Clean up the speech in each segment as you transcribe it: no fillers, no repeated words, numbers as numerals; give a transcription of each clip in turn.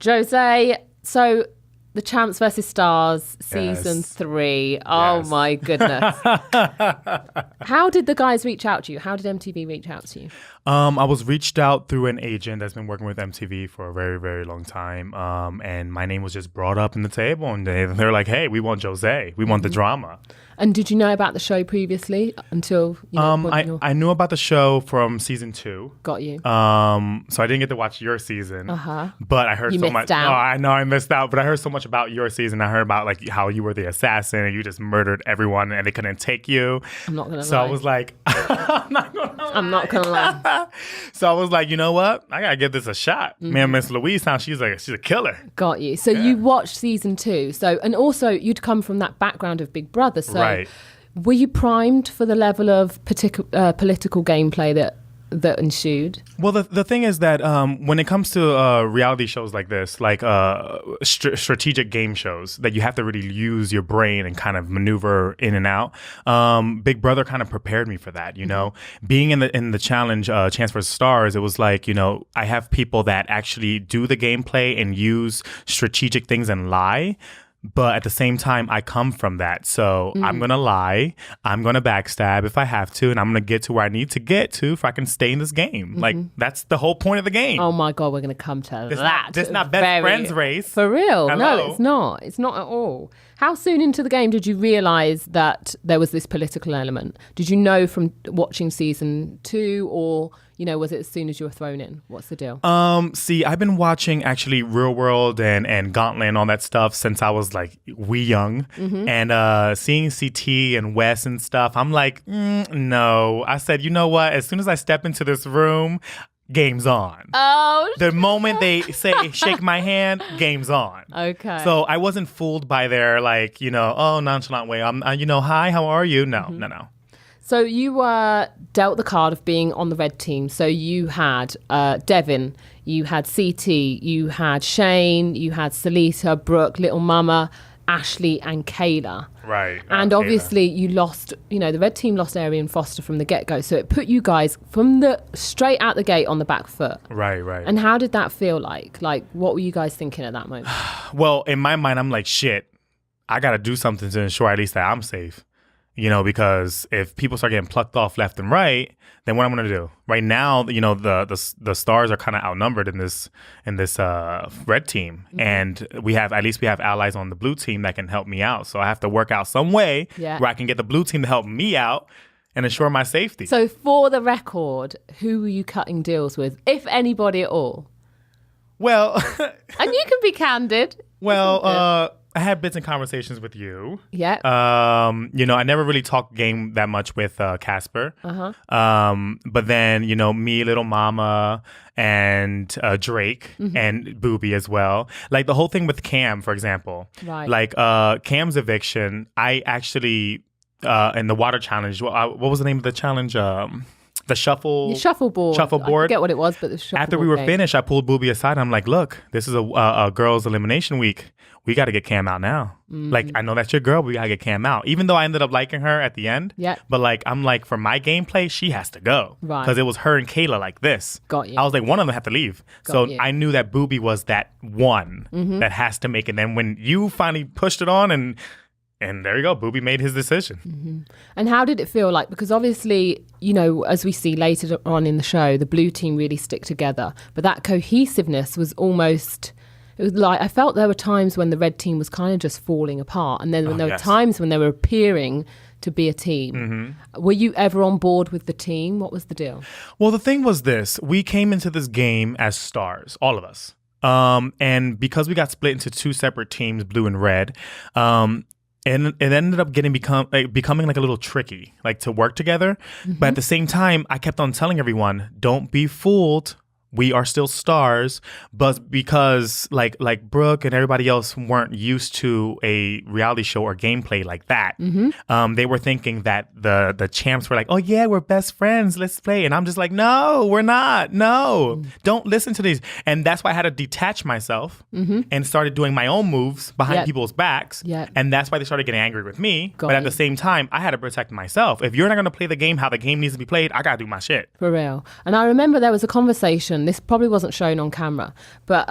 Jose, so the Champs versus Stars, season 3. Oh, Yes. my goodness. How did the guys reach out to you? How did MTV reach out to you? I was reached out through an agent that's been working with MTV for a very, very long time. And my name was just brought up in the table, and they're like, hey, we want Jose. We want the drama. And did you know about the show previously until, I knew about the show from season 2. Got you. So I didn't get to watch your season. But I heard You so missed much. out. Oh, I know I missed out, but I heard so much about your season. I heard about like how you were the assassin and you just murdered everyone and they couldn't take you. I'm not gonna So lie. I was like, I'm not gonna lie. So I was like, you know what? I gotta give this a shot. Man, Miss Louise, she's a killer. Got you. So you watched season 2. So, and also you'd come from that background of Big Brother. So Right. were you primed for the level of political gameplay that ensued? Well, the thing is that when it comes to reality shows like this, like strategic game shows that you have to really use your brain and kind of maneuver in and out, Big Brother kind of prepared me for that, you know? Being in the challenge, Chance vs. Stars, it was like, you know, I have people that actually do the gameplay and use strategic things and lie. But at the same time, I come from that. So I'm going to lie. I'm going to backstab if I have to. And I'm going to get to where I need to get to if I can stay in this game. Like, that's the whole point of the game. Oh, my God, we're going to come to that. This not best friends race. For real. Hello? No, it's not. It's not at all. How soon into the game did you realize that there was this political element? Did you know from watching season 2 or, you know, was it as soon as you were thrown in? What's the deal? See, I've been watching actually Real World and Gauntlet and all that stuff since I was like wee young. And seeing CT and Wes and stuff, I'm like, no. I said, you know what? As soon as I step into this room, game's on. Oh, The moment they say, shake my hand, game's on. okay. So I wasn't fooled by their like, you know, nonchalant way. I'm, hi, how are you? No. So you were dealt the card of being on the red team. So you had Devin, you had CT, you had Shane, you had Salita, Brooke, Little Mama, Ashley, and Kayla. Right. And obviously you lost, you know, the red team lost Arian Foster from the get-go. So it put you guys from the straight out the gate on the back foot. Right. And how did that feel like? Like, what were you guys thinking at that moment? Well, in my mind, I'm like, shit, I got to do something to ensure at least that I'm safe. You know, because if people start getting plucked off left and right, then what I'm going to do? Right now, you know, the stars are kind of outnumbered in this red team, and we have allies on the blue team that can help me out. So I have to work out some way where I can get the blue team to help me out and ensure my safety. So for the record, who were you cutting deals with, if anybody at all? Well, And you can be candid. I had bits and conversations with you. Yeah. You know, I never really talked game that much with Casper. But then, you know, me, Little Mama, and Drake, and Booby as well. Like the whole thing with Cam, for example. Right. Like Cam's eviction, I actually, in the water challenge, what was the name of the challenge? The shuffleboard. I forget what it was, but the shuffleboard. After we were game. finished, I pulled Booby aside. I'm like, look, this is a girls' elimination week. We got to get Cam out now. Like, I know that's your girl, but we got to get Cam out. Even though I ended up liking her at the end. Yeah. But like, I'm like, for my gameplay, she has to go. Right. Because it was her and Kayla like this. Got you. I was like, one of them have to leave. Got you. I knew that Booby was that one that has to make it. And then when you finally pushed it on and there you go, Booby made his decision. And how did it feel like? Because obviously, you know, as we see later on in the show, the blue team really stick together. But that cohesiveness was almost... It was like, I felt there were times when the red team was kind of just falling apart. And then when there were times when they were appearing to be a team. Were you ever on board with the team? What was the deal? Well, the thing was this. We came into this game as stars, all of us. And because we got split into two separate teams, blue and red, and it ended up becoming like a little tricky, like to work together. But at the same time, I kept on telling everyone, don't be fooled. We are still stars, but because like Brooke and everybody else weren't used to a reality show or gameplay like that, they were thinking that the champs were like, oh yeah, we're best friends, let's play. And I'm just like, no, we're not. No, don't listen to these. And that's why I had to detach myself and started doing my own moves behind people's backs. And that's why they started getting angry with me. But at the same time, I had to protect myself. If you're not going to play the game how the game needs to be played, I got to do my shit. For real. And I remember there was a conversation discussion. This probably wasn't shown on camera, but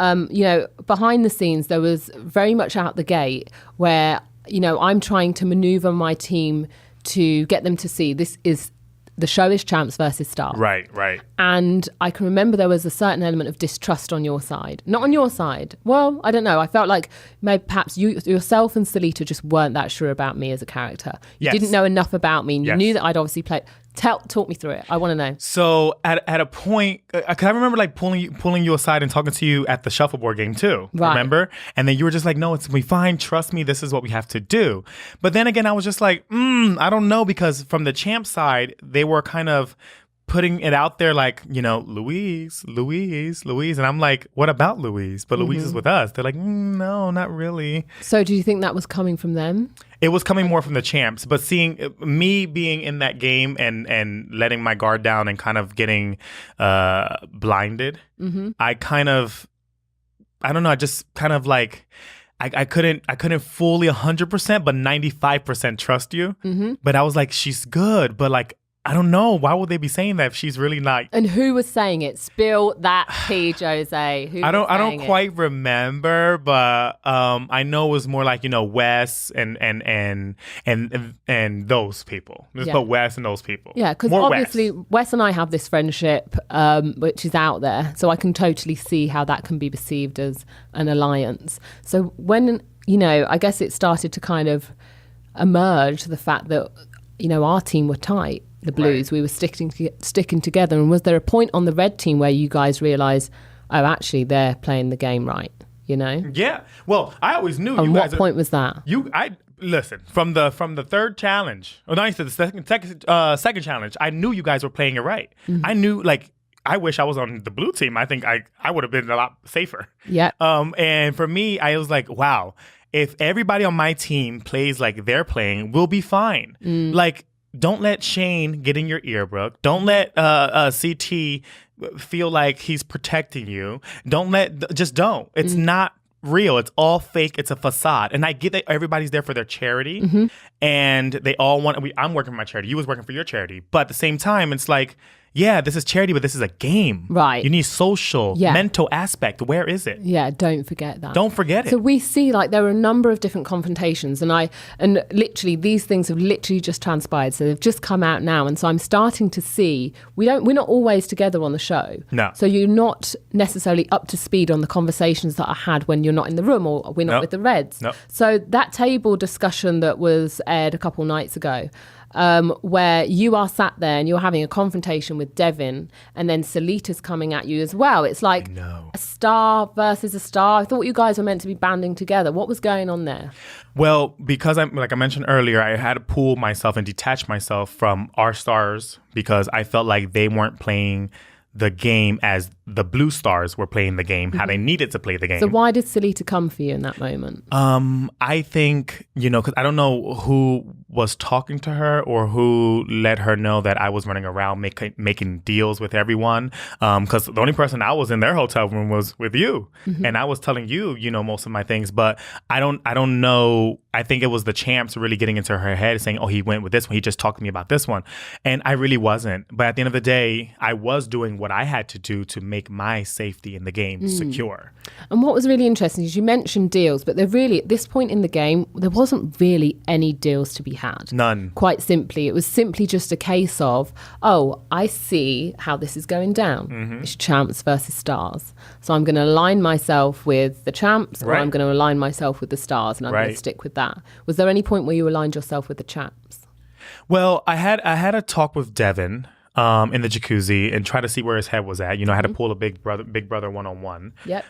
behind the scenes, there was very much out the gate where I'm trying to maneuver my team to get them to see the show is champs versus stars. Right. And I can remember there was a certain element of distrust on your side. Not on your side. Well, I don't know. I felt like maybe perhaps yourself and Salita just weren't that sure about me as a character. You didn't know enough about me. And you knew that I'd obviously played. Talk me through it. I want to know. So at a point, cause I remember like pulling you aside and talking to you at the shuffleboard game too. Right. Remember? And then you were just like, "No, it's we fine. Trust me. This is what we have to do." But then again, I was just like, I don't know, because from the champ side, they were kind of putting it out there like, Louise. And I'm like, what about Louise? But Louise is with us. They're like, no, not really. So do you think that was coming from them? It was coming more from the champs, but seeing me being in that game and letting my guard down and kind of getting blinded, I kind of, I don't know, I just kind of like, I couldn't fully 100%, but 95% trust you. But I was like, she's good, but like, I don't know. Why would they be saying that if she's really not? And who was saying it? Spill that tea, Jose. I don't quite remember, but I know it was more like Wes and those people. Just put Wes and those people. Yeah, because obviously Wes and I have this friendship, which is out there, so I can totally see how that can be perceived as an alliance. So when I guess it started to kind of emerge the fact that our team were tight. The Blues, we were sticking together. And was there a point on the red team where you guys realised, oh, actually, they're playing the game right? Yeah. Well, I always knew. And what point was that? Listen, from the third challenge, or not the second challenge, I knew you guys were playing it right. I knew, like, I wish I was on the blue team. I think I would have been a lot safer. Yeah. And for me, I was like, wow, if everybody on my team plays like they're playing, we'll be fine. Like, don't let Shane get in your ear, Brooke. Don't let CT feel like he's protecting you. Just don't. It's not real. It's all fake. It's a facade. And I get that everybody's there for their charity, and they all want. I'm working for my charity. You was working for your charity, but at the same time, it's like, yeah, this is charity, but this is a game. Right. You need social, mental aspect. Where is it? Yeah, don't forget that. Don't forget it. So we see like there are a number of different confrontations, and literally these things have literally just transpired. So they've just come out now. And so I'm starting to see we're not always together on the show. No. So you're not necessarily up to speed on the conversations that I had when you're not in the room or we're not with the Reds. No. So that table discussion that was aired a couple nights ago, where you are sat there and you're having a confrontation with Devin, and then Salita's coming at you as well. It's like a star versus a star. I thought you guys were meant to be banding together. What was going on there? Well, because like I mentioned earlier, I had to pull myself and detach myself from our stars because I felt like they weren't playing the game as the Blue Stars were playing the game, how they needed to play the game. So why did Salita come for you in that moment? I think, because I don't know who was talking to her or who let her know that I was running around making deals with everyone. Because the only person I was in their hotel room was with you. And I was telling you, most of my things. But I don't know. I think it was the champs really getting into her head saying, oh, he went with this one. He just talked to me about this one. And I really wasn't. But at the end of the day, I was doing what I had to do to make my safety in the game secure. And what was really interesting is you mentioned deals, but at this point in the game, there wasn't really any deals to be had. None. Quite simply. It was simply just a case of, oh, I see how this is going down. It's champs versus stars. So I'm going to align myself with the champs, or I'm going to align myself with the stars, and I'm going to stick with that. Was there any point where you aligned yourself with the champs? Well, I had a talk with Devin in the jacuzzi and try to see where his head was at. I had to pull a big brother one-on-one. Yep.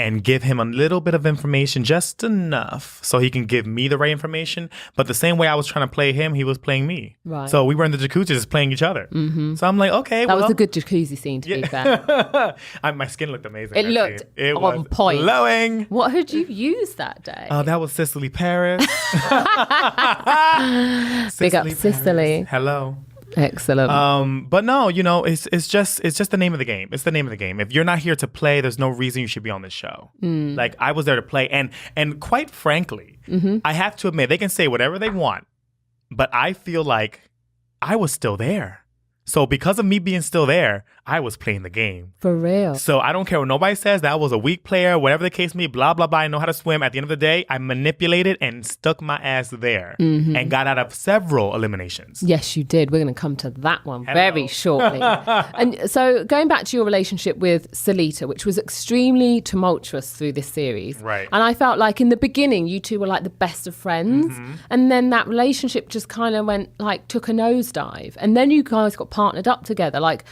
And give him a little bit of information, just enough so he can give me the right information. But the same way I was trying to play him, he was playing me. Right. So we were in the jacuzzi just playing each other. So I'm like, okay, that was a good jacuzzi scene, to be fair. My skin looked amazing. It looked on point. Glowing. What had you used that day? Oh, that was Cicely Paris. Big up Cicely. Hello. Excellent. But no, it's just the name of the game. It's the name of the game. If you're not here to play, there's no reason you should be on this show. Like, I was there to play, and quite frankly, I have to admit, they can say whatever they want, but I feel like I was still there. So because of me being still there, I was playing the game. For real. So I don't care what nobody says. That was a weak player, whatever the case may be, blah, blah, blah. I know how to swim. At the end of the day, I manipulated and stuck my ass there and got out of several eliminations. Yes, you did. We're going to come to that one very shortly. And so going back to your relationship with Salita, which was extremely tumultuous through this series. Right. And I felt like in the beginning, you two were like the best of friends. And then that relationship just kind of took a nosedive. And then you guys got partnered up together. Like,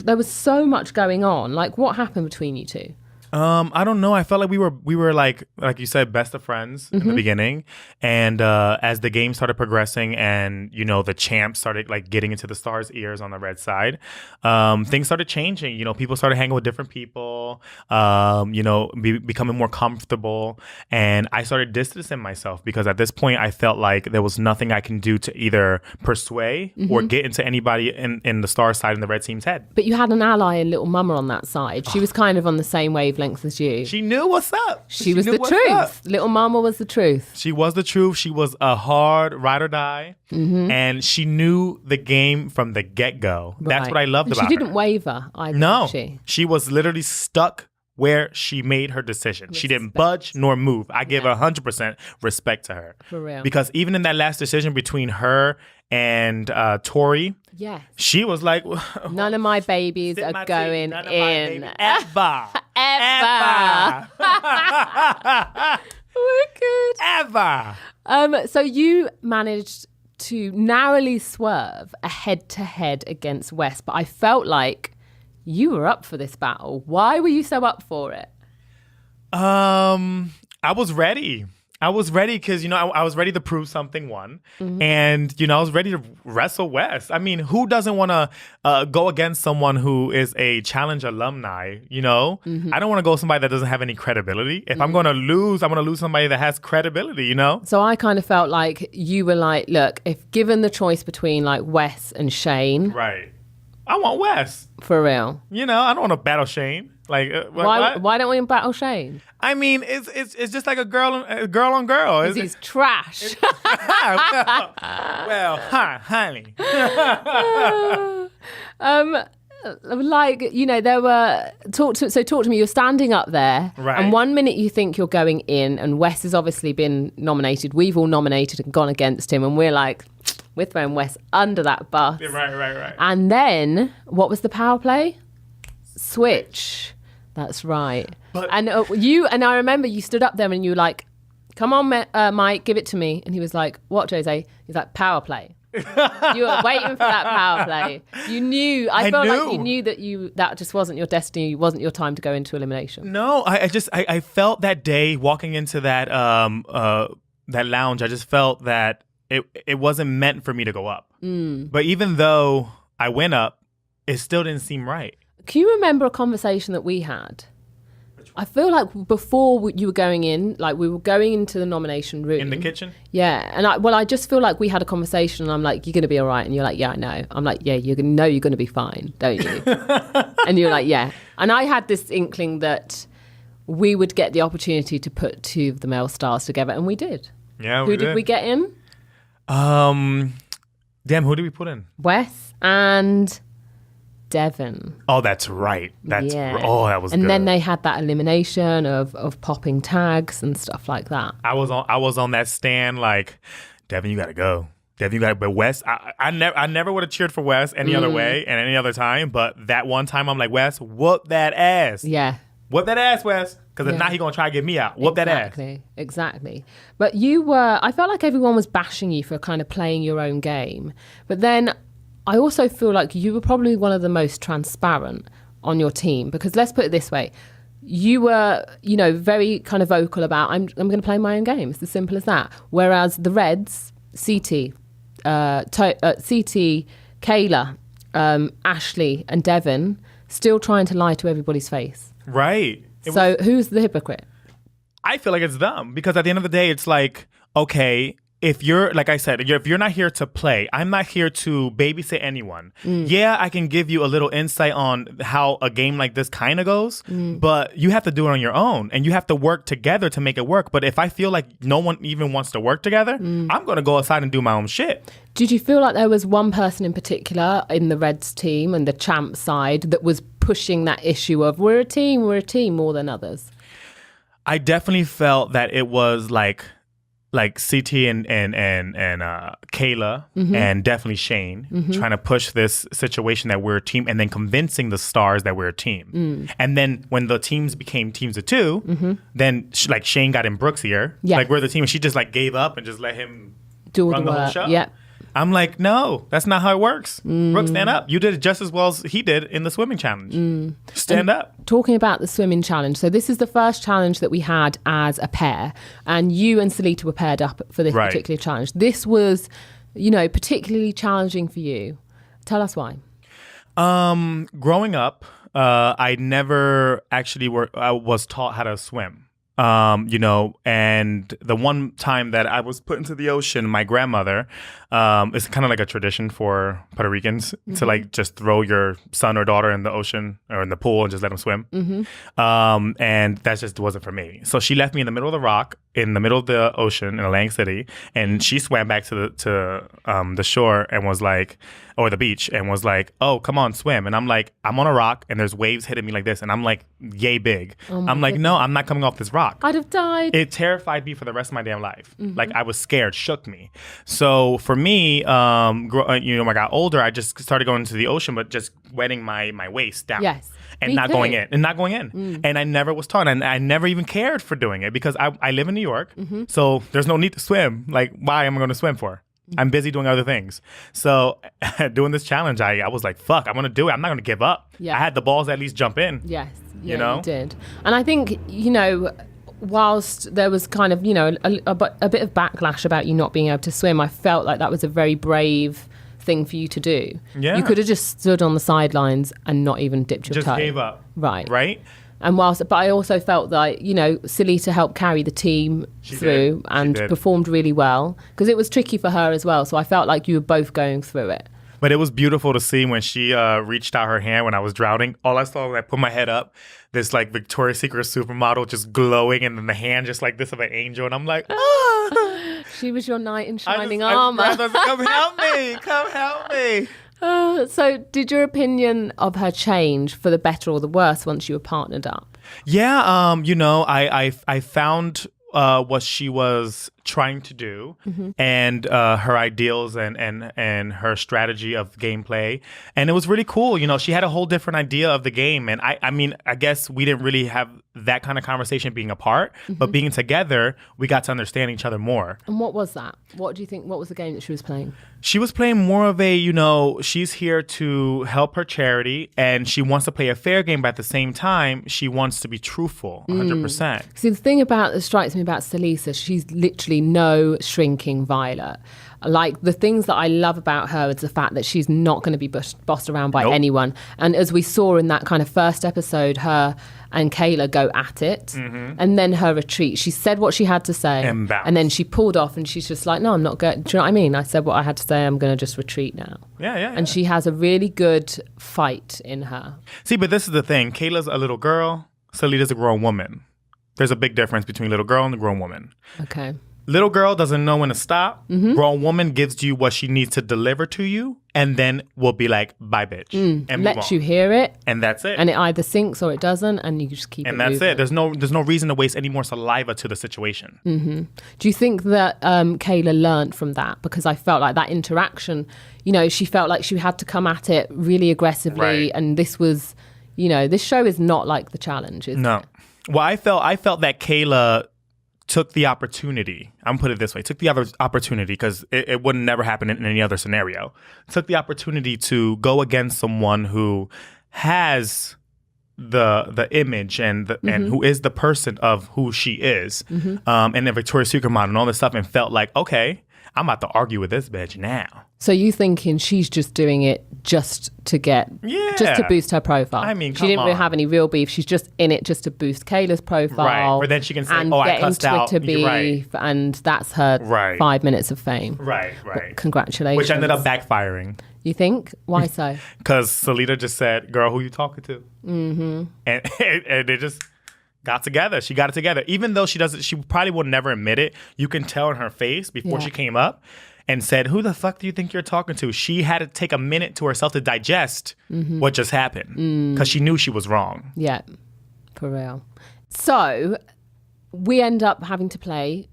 there was so much going on. Like, what happened between you two? I don't know. I felt like we were like you said, best of friends in the beginning. And as the game started progressing and, you know, the champs started like getting into the stars' ears on the red side, things started changing. You know, people started hanging with different people, you know, becoming more comfortable. And I started distancing myself because at this point I felt like there was nothing I can do to either persuade or get into anybody in the star side and the red team's head. But you had an ally in Little Mama on that side. She was kind of on the same wavelength as you. She knew what's up. She was the truth. Little Mama was the truth. She was the truth. She was a hard ride or die. And she knew the game from the get-go. Right. That's what I loved about her. She didn't waver either, No. did she? She was literally stuck where she made her decision. She didn't budge nor move. I give 100% respect to her. For real. Because even in that last decision between her and Tori, she was like, none of my babies are going in. Ever. Ever. Wicked. Ever. So you managed to narrowly swerve a head-to-head against West, but I felt like you were up for this battle. Why were you so up for it? I was ready. I was ready because, you know, I was ready to prove something, one. And, you know, I was ready to wrestle West. I mean, who doesn't want to go against someone who is a challenge alumni, you know? I don't want to go with somebody that doesn't have any credibility. If I'm going to lose, I'm going to lose somebody that has credibility, you know? So I kind of felt like you were like, look, if given the choice between like Wes and Shane. Right. I want Wes. For real. You know, I don't want to battle Shane. Like, why don't we battle Shane? I mean, it's just like a girl on girl. Because he's trash. well, honey. Like, you know, there were talk to me. You're standing up there, right? And 1 minute you think you're going in, and Wes has obviously been nominated. We've all nominated and gone against him, and we're like, we're throwing Wes under that bus. Right. And then what was the power play? Switch. That's right. And I remember you stood up there and you were like, come on, Mike, give it to me. And he was like, what, Jose? He's like, power play. You were waiting for that power play. You knew. I felt like you knew that just wasn't your destiny. Wasn't your time to go into elimination. No, I felt that day walking into that that lounge. I just felt that it wasn't meant for me to go up. But even though I went up, it still didn't seem right. Can you remember a conversation that we had? I feel like before you were going in, like we were going into the nomination room. In the kitchen? Yeah. And I just feel like we had a conversation and I'm like, you're going to be all right. And you're like, yeah, I know. I'm like, yeah, you're going to be fine, don't you? And you're like, yeah. And I had this inkling that we would get the opportunity to put two of the male stars together. And we did. Yeah, Who did we get in? Who did we put in? Wes and Devin. Oh, that's right. That was and good. then they had that elimination of popping tags and stuff like that. I was on that stand like, Devin, you gotta go. Devin, you gotta. But Wes, I never would have cheered for Wes any other way and any other time. But that one time, I'm like, Wes, whoop that ass. Yeah. Whoop that ass, Wes. Because if not, he gonna try to get me out. Whoop that ass. Exactly. But I felt like everyone was bashing you for kind of playing your own game. But then I also feel like you were probably one of the most transparent on your team, because let's put it this way. You were, you know, very kind of vocal about, I'm going to play my own game. It's as simple as that. Whereas the Reds, CT, Kayla, Ashley and Devin still trying to lie to everybody's face. Right. So who's the hypocrite? I feel like it's them, because at the end of the day, it's like, okay, if you're, like I said, if you're not here to play, I'm not here to babysit anyone. Yeah, I can give you a little insight on how a game like this kind of goes, but you have to do it on your own and you have to work together to make it work. But if I feel like no one even wants to work together, I'm going to go outside and do my own shit. Did you feel like there was one person in particular in the Reds team and the champ side that was pushing that issue of we're a team more than others? I definitely felt that it was like CT and Kayla and definitely Shane trying to push this situation that we're a team and then convincing the stars that we're a team. And then when the teams became teams of two, then like Shane got in Brooke's ear. Yeah. Like we're the team and she just like gave up and just let him do run the whole show. Yeah. I'm like, no, that's not how it works. Brooke, stand up. You did it just as well as he did in the swimming challenge. Stand up. Talking about the swimming challenge, so this is the first challenge that we had as a pair, and you and Salita were paired up for this particular challenge. This was, particularly challenging for you. Tell us why. Growing up, I never actually was taught how to swim. And the one time that I was put into the ocean, my grandmother, it's kind of like a tradition for Puerto Ricans to like just throw your son or daughter in the ocean or in the pool and just let them swim. And that just wasn't for me. So she left me in the middle of the rock, in the middle of the ocean in Atlantic City, and she swam back to the shore and was like, or the beach, and was like, oh, come on, swim. And I'm like, I'm on a rock and there's waves hitting me like this. And I'm like, yay big. I'm like, no, I'm not coming off this rock. I'd have died. It terrified me for the rest of my damn life. Like I was scared, shook me. So for me, when I got older, I just started going into the ocean, but just wetting my waist down. Yes. And not going in. And I never was taught. And I never even cared for doing it because I live in New York. So there's no need to swim. Like, why am I going to swim for? I'm busy doing other things. So doing this challenge, I was like, fuck, I'm going to do it. I'm not going to give up. Yeah. I had the balls to at least jump in. Yes. You know? You did. And I think, whilst there was kind of, a bit of backlash about you not being able to swim, I felt like that was a very brave thing for you to do. Yeah. You could have just stood on the sidelines and not even dipped your toe. Just gave up. Right. And but I also felt like, Salita helped carry the team through and performed really well because it was tricky for her as well. So I felt like you were both going through it. But it was beautiful to see when she reached out her hand when I was drowning. All I saw when I put my head up, this like Victoria's Secret supermodel just glowing, and then the hand just like this of an angel. And I'm like, ah. She was your knight in shining armor. Come help me. Come help me. So did your opinion of her change for the better or the worse once you were partnered up? Yeah, I found what she was trying to do and her ideals and her strategy of gameplay. And it was really cool. She had a whole different idea of the game. And I guess we didn't really have that kind of conversation being apart, but being together, we got to understand each other more. And what was that? What do you think? What was the game that she was playing? She was playing more of a, she's here to help her charity and she wants to play a fair game, but at the same time, she wants to be truthful, 100%. See, the thing that strikes me about Salisa, she's literally no shrinking violet. Like, the things that I love about her is the fact that she's not going to be bossed around by anyone. And as we saw in that kind of first episode, her and Kayla go at it, and then her retreat. She said what she had to say, and then she pulled off, and she's just like, no, I'm not going. Do you know what I mean? I said what I had to say. I'm going to just retreat now. Yeah. And she has a really good fight in her. See, but this is the thing. Kayla's a little girl. Salita's a grown woman. There's a big difference between little girl and a grown woman. Okay. Little girl doesn't know when to stop. Grown woman gives you what she needs to deliver to you, and then will be like, bye, bitch. And lets you hear it. And that's it. And it either sinks or it doesn't, and you just keep it moving. And that's it. There's no reason to waste any more saliva to the situation. Do you think that Kayla learned from that? Because I felt like that interaction, she felt like she had to come at it really aggressively. Right. And this was, this show is not like The Challenge, is it? Well, I felt that Kayla took the opportunity. I'm put it this way: took the other opportunity because it would never happen in any other scenario. Took the opportunity to go against someone who has the image and who is the person of who she is, and the Victoria's Secret model and all this stuff, and felt like, okay, I'm about to argue with this bitch now. So you thinking she's just doing it just to boost her profile? I mean, she didn't really have any real beef. She's just in it just to boost Kayla's profile. Right. But then she can say, I cussed out. Twitter beef, and that's her 5 minutes of fame. Right. But congratulations. Which ended up backfiring. You think? Why so? Because Salita just said, girl, who you talking to? Mm-hmm. And they just got together. She got it together. Even though she probably will never admit it. You can tell in her face before she came up and said, who the fuck do you think you're talking to? She had to take a minute to herself to digest what just happened. Because she knew she was wrong. Yeah, for real. So we end up having to play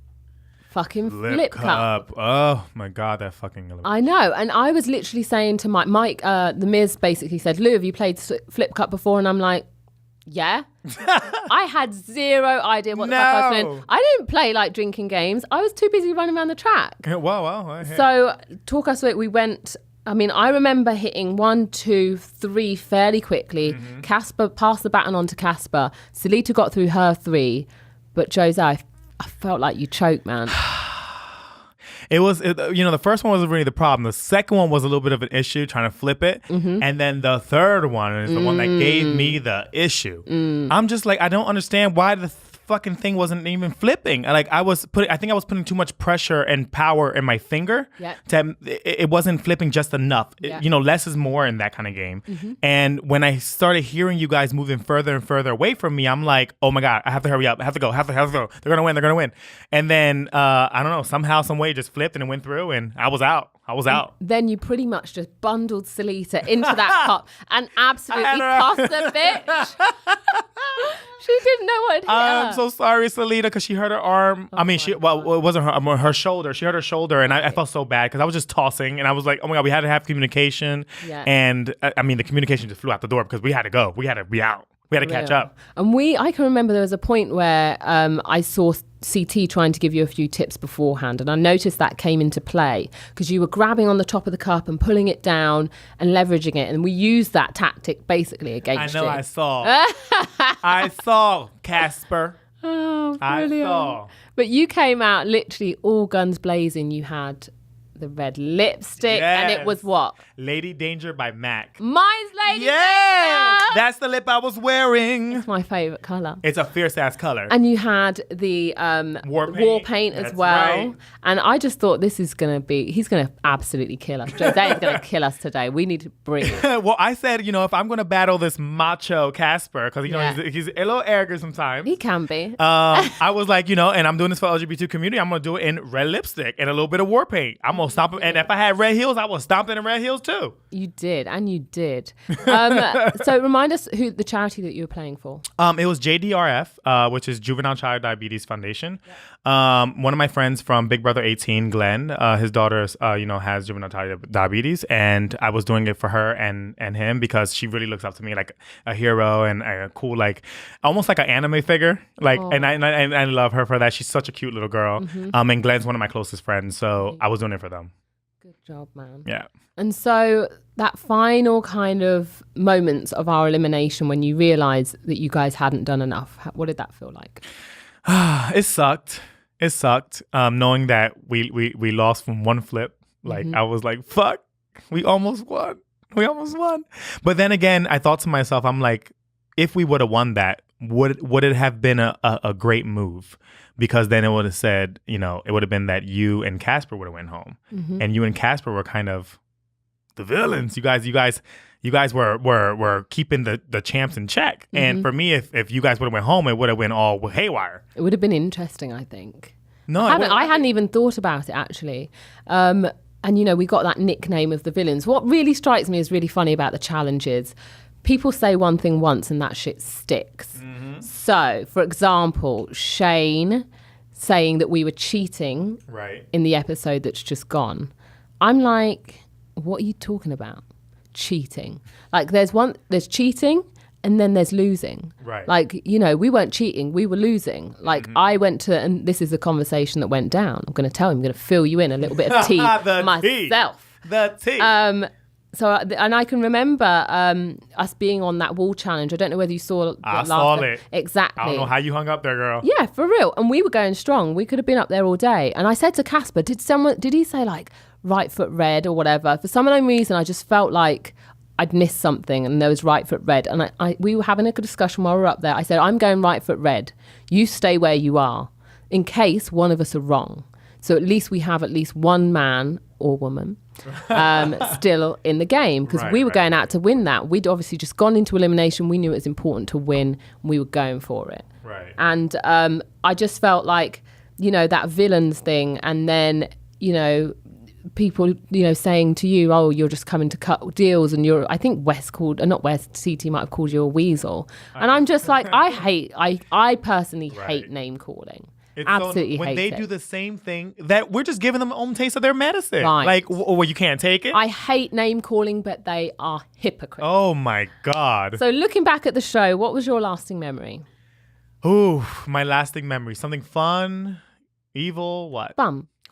fucking Flip Cup. Oh my God, that fucking... I know. And I was literally saying to Mike, the Miz basically said, Lou, have you played Flip Cup before? And I'm like, yeah. I had zero idea what the fuck I was doing. I didn't play like drinking games. I was too busy running around the track. Wow. So talk us through it. We went... I mean, I remember hitting 1, 2, 3 fairly quickly. Casper passed the baton on to Casper. Salita got through her 3. But Jose, I felt like you choked, man. The first one wasn't really the problem. The second one was a little bit of an issue, trying to flip it. And then the third one is the one that gave me the issue. I'm just like, I don't understand why the fucking thing wasn't even flipping. Like I think I was putting too much pressure and power in my finger. It wasn't flipping just enough. Less is more in that kind of game. And when I started hearing you guys moving further and further away from me, I'm like, oh my God, I have to hurry up. I have to go. They're gonna win. And then I don't know, somehow, some way, it just flipped and it went through, and I was out. Then you pretty much just bundled Salita into that cup and absolutely tossed the bitch. She didn't know what hit her. I'm so sorry, Salita, because she hurt her arm. It wasn't her, her shoulder. She hurt her shoulder, and I felt so bad because I was just tossing, and I was like, oh my God, we had to have communication. And the communication just flew out the door because we had to go. We had to be out. We had to catch up. And I can remember there was a point where I saw CT trying to give you a few tips beforehand, and I noticed that came into play because you were grabbing on the top of the cup and pulling it down and leveraging it, and we used that tactic basically against you. I saw. I saw, Casper. Oh, brilliant. I saw. But you came out literally all guns blazing. You had the red lipstick, and it was what? Lady Danger by MAC. Mine's Lady Danger! That's the lip I was wearing. It's my favourite colour. It's a fierce ass colour. And you had the war paint as well. Right. And I just thought he's going to absolutely kill us. Jose is going to kill us today. We need to bring it. Well, I said, if I'm going to battle this macho Casper, because he's a little arrogant sometimes. He can be. I was like, and I'm doing this for LGBT community. I'm going to do it in red lipstick and a little bit of war paint. I'm going to stomp him. And if I had red heels, I would stomp it in red heels too. You did. And you did. So remind us who the charity that you were playing for. It was JDRF, which is Juvenile Child Diabetes Foundation. One of my friends from Big Brother 18, Glenn, his daughter, has juvenile diabetes, and I was doing it for her and him because she really looks up to me like a hero and a cool, like almost like an anime figure. And I love her for that. She's such a cute little girl. And Glenn's one of my closest friends, so I was doing it for them. Good job, man. Yeah. And so that final kind of moments of our elimination when you realized that you guys hadn't done enough, what did that feel like? It sucked. Knowing that we lost from one flip. I was like, fuck, we almost won. But then again, I thought to myself, I'm like, if we would have won that, would it have been a great move? Because then it would have said, it would have been that you and Casper would have went home. And you and Casper were kind of the villains. You guys were keeping the champs in check. And for me, if you guys would have went home, it would have went all haywire. It would have been interesting, I think. No, I hadn't even thought about it, actually. And, we got that nickname of the villains. What really strikes me as really funny about the challenges, people say one thing once and that shit sticks. So, for example, Shane saying that we were cheating in the episode that's just gone. I'm like, what are you talking about? Cheating. Like there's cheating and then there's losing. Right. Like, we weren't cheating, we were losing. Like I went to, and this is a conversation that went down. I'm going to tell him, I'm going to fill you in a little bit of tea myself. The tea. So, and I can remember us being on that wall challenge. I don't know whether you saw. I saw it. Exactly. I don't know how you hung up there, girl. Yeah, for real. And we were going strong. We could have been up there all day. And I said to Casper, did he say like right foot red or whatever? For some unknown reason, I just felt like I'd missed something and there was right foot red. And we were having a good discussion while we were up there. I said, I'm going right foot red. You stay where you are in case one of us are wrong. So at least we have at least one man or woman still in the game, because we were going out to win that. We'd obviously just gone into elimination. We knew it was important to win. We were going for it. Right. And I just felt like, that villains thing. And then, people, saying to you, oh, you're just coming to cut deals. And I think not West, CT might have called you a weasel. And I'm just like, I personally hate name calling. Absolutely when hate they it. do the same thing, that we're just giving them own taste of their medicine. Right. Like, well, you can't take it. I hate name calling, but they are hypocrites. Oh my God. So looking back at the show, what was your lasting memory? Ooh, my lasting memory. Something fun, evil, what?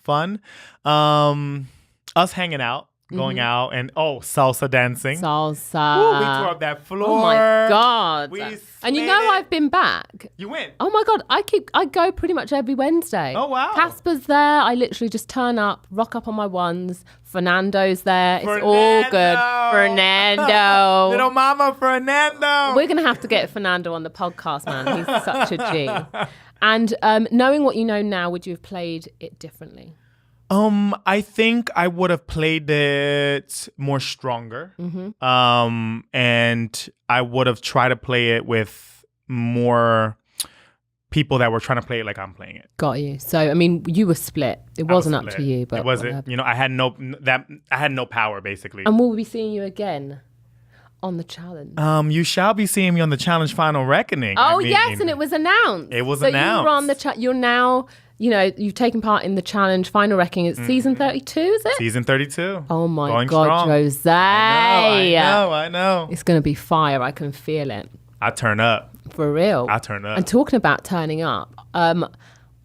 Fun. Us hanging out. Going out and salsa dancing. Salsa. Ooh, we tore up that floor. Oh my God. And I've been back. You went. Oh my God. I go pretty much every Wednesday. Oh wow. Casper's there. I literally just turn up, rock up on my ones. Fernando's there. It's all good. Fernando. Little mama Fernando. We're gonna have to get Fernando on the podcast, man. He's such a G. And knowing what you know now, would you have played it differently? I think I would have played it more stronger. And I would have tried to play it with more people that were trying to play it like I'm playing it. Got you. So, I mean, you were split. It wasn't up to you, but it wasn't. I had no power basically. And will we be seeing you again on the challenge? You shall be seeing me on the challenge Final Reckoning. Yes, and it was announced. It was announced. So you were on the you're now. You've taken part in the challenge Final Reckoning. It's season 32, is it? Season 32. Oh my Going God, strong. Jose. I know. It's going to be fire. I can feel it. I turn up. For real. I turn up. And talking about turning up, I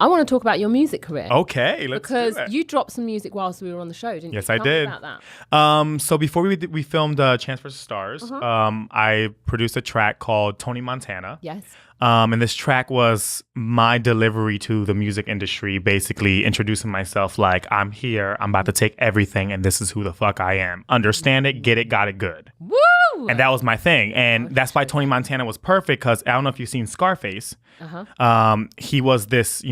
want to talk about your music career. Okay, let's do it. Because you dropped some music whilst we were on the show, didn't you? Yes, Tell I did. me about that. So before we filmed Chance vs. Stars, I produced a track called Tony Montana. Yes. And this track was my delivery to the music industry, basically introducing myself like, I'm here, I'm about to take everything, and this is who the fuck I am. Understand it, get it, got it good. Woo! And that was my thing. And that's why Tony Montana was perfect, because I don't know if you've seen Scarface. He was this,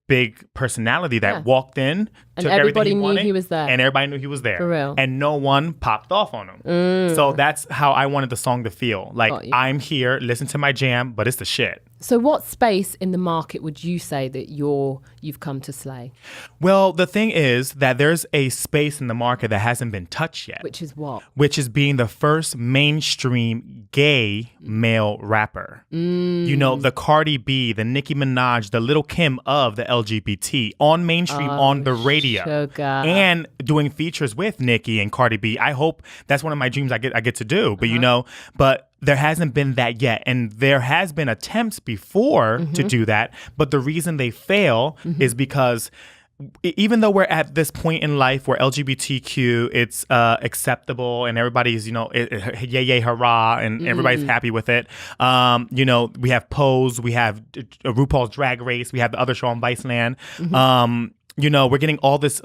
big personality that walked in, and took everybody everything knew wanted, he was there. and everybody knew he was there. For real. And no one popped off on him. So that's how I wanted the song to feel. Like, I'm here, listen to my jam, but it's the shit. So what space in the market would you say that you've come to slay? Well, the thing is that there's a space in the market that hasn't been touched yet. Which is what? Which is being the first mainstream gay male rapper. The Cardi B, the Nicki Minaj, the Lil' Kim of the LGBT on mainstream, on the radio. Sugar. And doing features with Nicki and Cardi B. I hope that's one of my dreams I get to do. But there hasn't been that yet. And there has been attempts before to do that. But the reason they fail is because even though we're at this point in life where LGBTQ, it's acceptable and everybody's, yay, yay, hurrah, and everybody's happy with it. We have Pose, we have RuPaul's Drag Race, we have the other show on Viceland. We're getting all this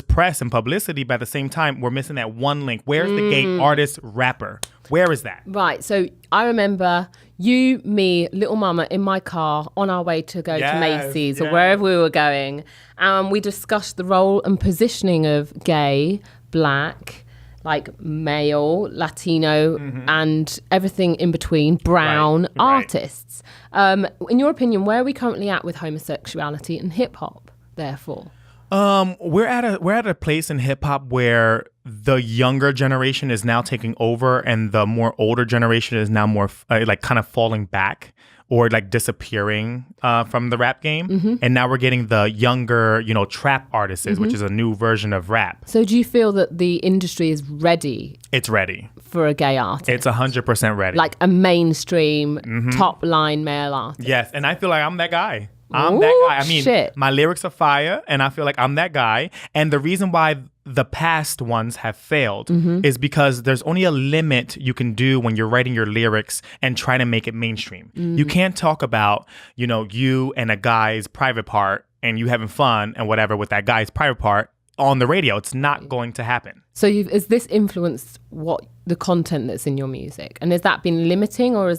press and publicity, but at the same time, we're missing that one link. Where's the gay artist rapper? Where is that? Right. So I remember you, me, little mama in my car on our way to go to Macy's or wherever we were going. And we discussed the role and positioning of gay, black, like male, Latino, and everything in between, brown artists. In your opinion, where are we currently at with homosexuality and hip hop, therefore? We're at a place in hip hop where the younger generation is now taking over, and the more older generation is now more kind of falling back or like disappearing from the rap game. And now we're getting the younger, trap artists, which is a new version of rap. So do you feel that the industry is ready? It's ready for a gay artist. It's 100% ready. Like a mainstream top line male artist. Yes, and I feel like I'm that guy. I'm that guy. I mean, shit. My lyrics are fire, and I feel like I'm that guy. And the reason why the past ones have failed is because there's only a limit you can do when you're writing your lyrics and trying to make it mainstream. You can't talk about, you and a guy's private part and you having fun and whatever with that guy's private part on the radio. It's not going to happen. So has this influenced what the content that's in your music? And has that been limiting, or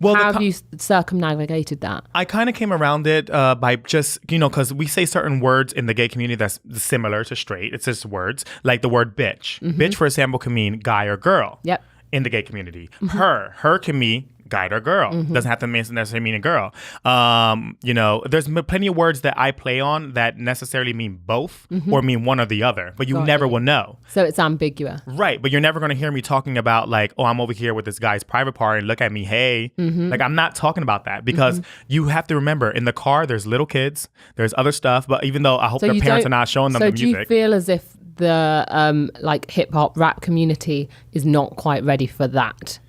how have you circumnavigated that? I kind of came around it by just, because we say certain words in the gay community that's similar to straight. It's just words, like the word bitch. Bitch, for example, can mean guy or girl. Yep. In the gay community. Her can mean guy or girl. Doesn't have to necessarily mean a girl. There's plenty of words that I play on that necessarily mean both or mean one or the other, but you never will know. So it's ambiguous. Right, but you're never going to hear me talking about like, oh, I'm over here with this guy's private part and look at me, hey. Like, I'm not talking about that because you have to remember, in the car, there's little kids, there's other stuff, but even though I hope their parents are not showing them the music. So do you feel as if the like hip hop rap community is not quite ready for that?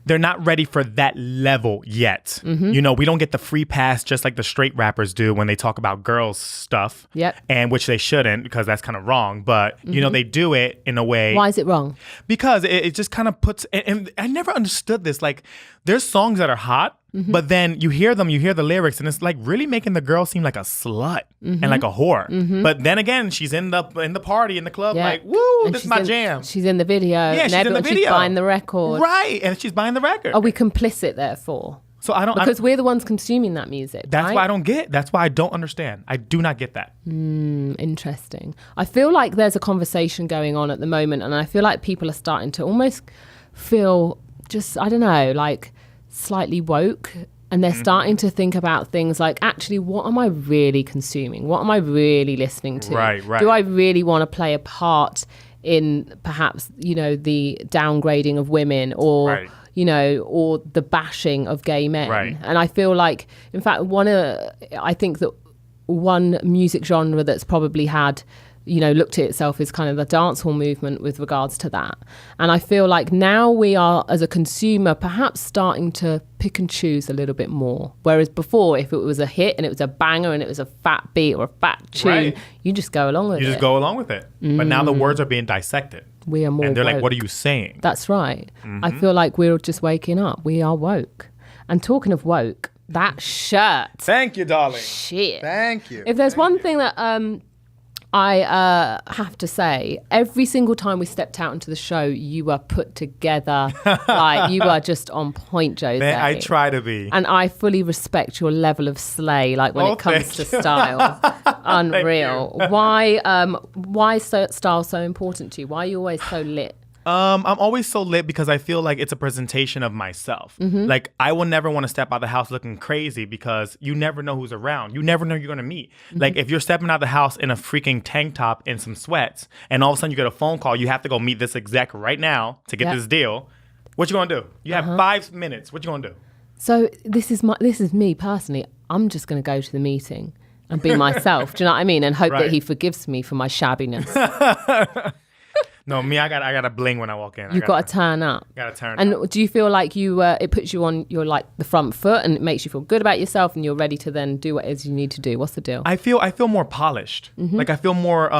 They're not ready for that level yet. We don't get the free pass just like the straight rappers do when they talk about girls stuff. Yep. And which they shouldn't, because that's kind of wrong. But, they do it in a way. Why is it wrong? Because it just kind of puts, and I never understood this. Like, there's songs that are hot, but then you hear them, you hear the lyrics, and it's like really making the girl seem like a slut and like a whore. But then again, she's in the party, in the club, like, woo, this is my jam. She's in the video. Yeah, she's in the video. She's buying the record. Right, and she's buying the record. Are we complicit, therefore? So I don't... Because we're the ones consuming that music, That's why I don't get. That's why I don't understand. I do not get that. Interesting. I feel like there's a conversation going on at the moment, and I feel like people are starting to almost feel just, I don't know, like slightly woke, and they're starting to think about things like, actually, what am I really consuming? What am I really listening to? Right. Do I really want to play a part in perhaps, the downgrading of women or, or the bashing of gay men? Right. And I feel like, in fact, I think that one music genre that's probably had, looked at itself as kind of the dancehall movement with regards to that. And I feel like now we are, as a consumer, perhaps starting to pick and choose a little bit more. Whereas before, if it was a hit and it was a banger and it was a fat beat or a fat tune, you just go along with it. You just go along with it. But now the words are being dissected. We are more And they're woke. like, what are you saying? That's right. I feel like we're just waking up. We are woke. And talking of woke, that shirt. Thank you, darling. Shit. Thank you. If there's one thing that I have to say, every single time we stepped out into the show, you were put together. Like, you are just on point, Jose. I try to be. And I fully respect your level of slay, like when it comes to style. Unreal. Why style so important to you? Why are you always so lit? I'm always so lit because I feel like it's a presentation of myself. Like, I will never want to step out the house looking crazy because you never know who's around. You never know who you're going to meet. Like, if you're stepping out the house in a freaking tank top and some sweats, and all of a sudden you get a phone call, you have to go meet this exec right now to get this deal. What you going to do? You have 5 minutes. What you going to do? So this is me personally. I'm just going to go to the meeting and be myself. Do you know what I mean? And hope that he forgives me for my shabbiness. No, me, I got a bling when I walk in. You've got to turn up. Got to turn up. And do you feel like it puts you on your like the front foot and it makes you feel good about yourself and you're ready to then do what it is you need to do? What's the deal? I feel more polished. Like, I feel more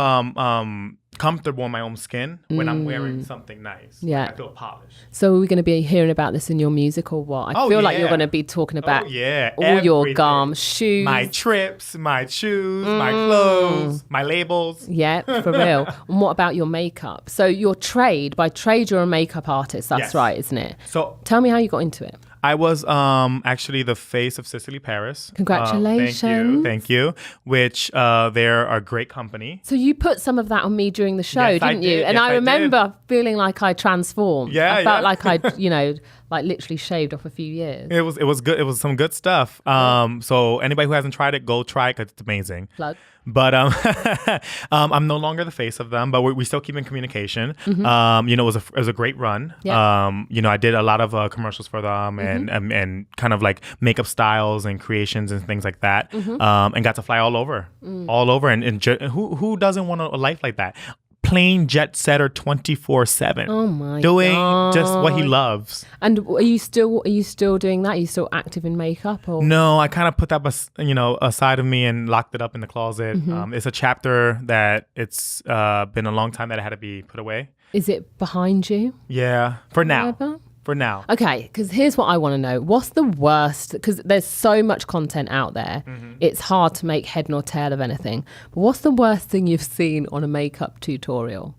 comfortable in my own skin when I'm wearing something nice. Yeah. Like, I feel polished. So are we going to be hearing about this in your music or what? I feel like you're going to be talking about all your garms, shoes. My trips, my shoes, my clothes, my labels. Yeah, for real. And what about your makeup? So by trade, you're a makeup artist. That's right, isn't it? So tell me how you got into it. I was actually the face of Cicely Paris. Congratulations. Thank you. Which they're a great company. So you put some of that on me during the show, didn't you? And yes, I remember feeling like I transformed. Yeah, I felt like I'd, like literally shaved off a few years. It was good. It was some good stuff. So anybody who hasn't tried it, go try it because it's amazing. Plug. But I'm no longer the face of them, but we still keep in communication. It was a great run. Yeah. I did a lot of commercials for them and kind of like makeup styles and creations and things like that. And got to fly all over. And who doesn't want a life like that? plain jet setter 24/7. Oh my doing God. just what he loves. And are you still doing that? Are you still active in makeup? Or? No, I kind of put that aside of me and locked it up in the closet. It's a chapter that it's been a long time that it had to be put away. Is it behind you? Yeah, for now. Forever? For now. Okay, because here's what I want to know. What's the worst? Because there's so much content out there. It's hard to make head nor tail of anything. But what's the worst thing you've seen on a makeup tutorial?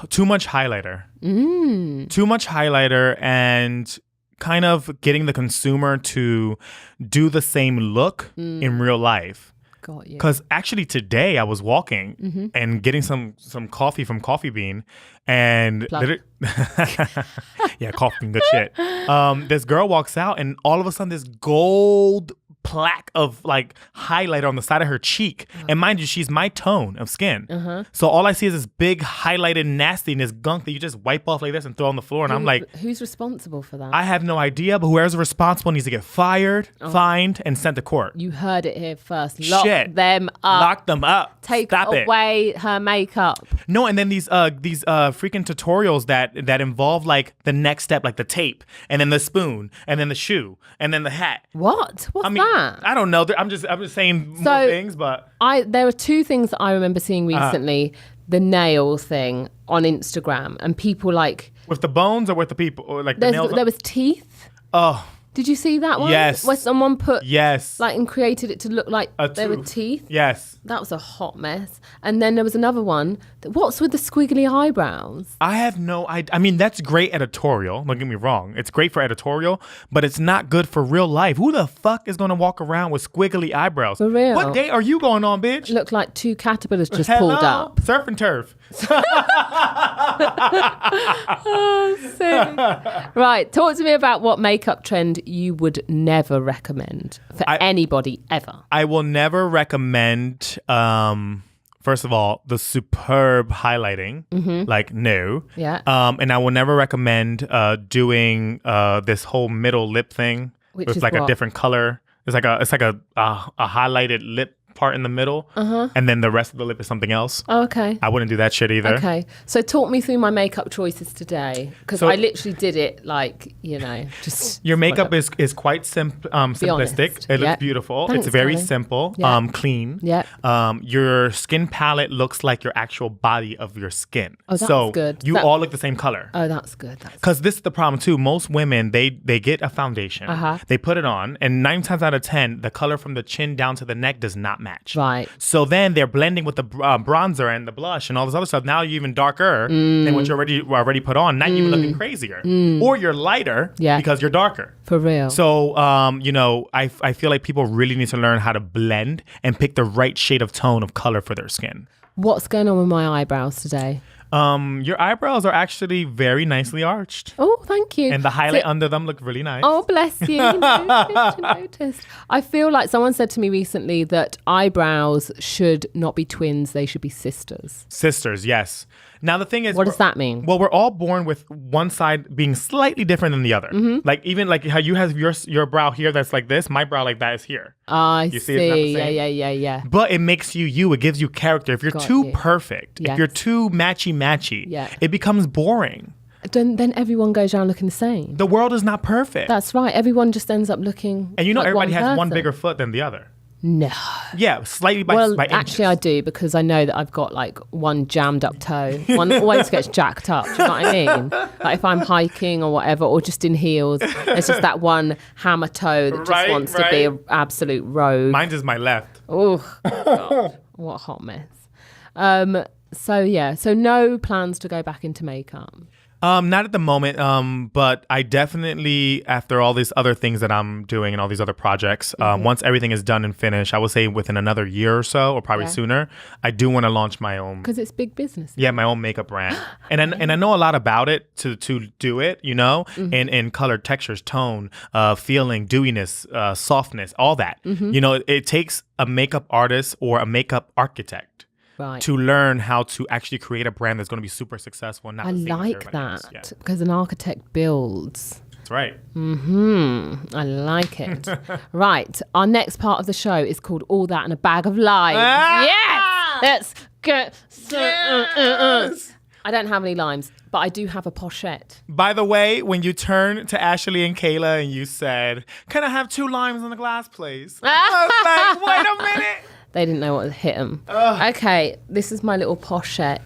Too much highlighter. Too much highlighter and kind of getting the consumer to do the same look in real life. Got you. Because actually today I was walking and getting some coffee from Coffee Bean, and yeah, Coffee Bean, good shit. This girl walks out, and all of a sudden this gold plaque of like highlighter on the side of her cheek, and mind you, she's my tone of skin. So all I see is this big highlighted nastiness gunk that you just wipe off like this and throw on the floor, and I'm like, who's responsible for that? I have no idea, but whoever's responsible needs to get fired, fined, and sent to court. You heard it here first. Lock them up. Lock them up. Take Stop away her makeup. No, and then these freaking tutorials that involve like the next step, like the tape, and then the spoon, and then the shoe, and then the hat. What? What's that? I don't know. I'm just saying more things, but there were two things that I remember seeing recently. The nail thing on Instagram, and people like with the bones or with the people, or like the nails. There was teeth. Oh. Did you see that one? Yes. Where someone put like and created it to look like there were teeth. Yes. That was a hot mess. And then there was another one. What's with the squiggly eyebrows? I have no idea. I mean, that's great editorial. Don't get me wrong. It's great for editorial, but it's not good for real life. Who the fuck is going to walk around with squiggly eyebrows? For real. What day are you going on, bitch? Look like two caterpillars just pulled up. Surf and turf. Oh, sick. Right. Talk to me about what makeup trend you would never recommend for anybody ever. I will never recommend, first of all, the superb highlighting. Like, no. Yeah. And I will never recommend doing this whole middle lip thing. Which with is like what? a different color. It's like a highlighted lip part in the middle, and then the rest of the lip is something else. Oh, okay. I wouldn't do that shit either. Okay. So talk me through my makeup choices today, because I literally did it like, just... Your makeup is quite simplistic. It looks beautiful. Thanks, it's very darling. simple, Yeah. clean. Yeah. Your skin palette looks like your actual body of your skin. Oh, that's so good. You all look the same color. Oh, that's good. Because this is the problem too. Most women, they get a foundation, they put it on, and 9 times out of 10, the color from the chin down to the neck does not match. Right. So then they're blending with the bronzer and the blush and all this other stuff. Now you're even darker than what you already put on. Now you're looking crazier. Or you're lighter because you're darker. For real. So, I feel like people really need to learn how to blend and pick the right shade of tone of color for their skin. What's going on with my eyebrows today? Your eyebrows are actually very nicely arched. Oh, thank you. And the highlight under them look really nice. Oh, bless you. You noticed. I feel like someone said to me recently that eyebrows should not be twins. They should be sisters. Sisters, yes. Now, the thing is... What does that mean? Well, we're all born with one side being slightly different than the other. Like, even like how you have your brow here that's like this, my brow like that is here. I you see. It's not the same? Yeah. But it makes you. It gives you character. If you're too perfect, if you're too matchy, it becomes boring. Then everyone goes around looking the same. The world is not perfect. That's right. Everyone just ends up looking And like everybody has person. one bigger foot than the other. No. Yeah, slightly by Well, actually, inches. I do, because I know that I've got like one jammed up toe. One always gets jacked up. Do you know what I mean? Like if I'm hiking or whatever, or just in heels, there's just that one hammer toe that just wants to be an absolute rogue. Mine is my left. Oh, God. What a hot mess. So no plans to go back into makeup. Not at the moment, but I definitely, after all these other things that I'm doing and all these other projects, once everything is done and finished, I would say within another year or so, or probably sooner, I do want to launch my own. Because it's big business. Yeah, my own makeup brand. and I know a lot about it to do it, in color, textures, tone, feeling, dewiness, softness, all that. It takes a makeup artist or a makeup architect. Right. To learn how to actually create a brand that's going to be super successful. And not I like that because an architect builds. That's right. I like it. Right. Our next part of the show is called All That and a Bag of Lies. Yes. Let's Yes! I don't have any limes, but I do have a pochette. By the way, when you turned to Ashley and Kayla and you said, "Can I have 2 limes in the glass, please?" I was like, wait a minute. They didn't know what hit them. Okay, this is my little pochette,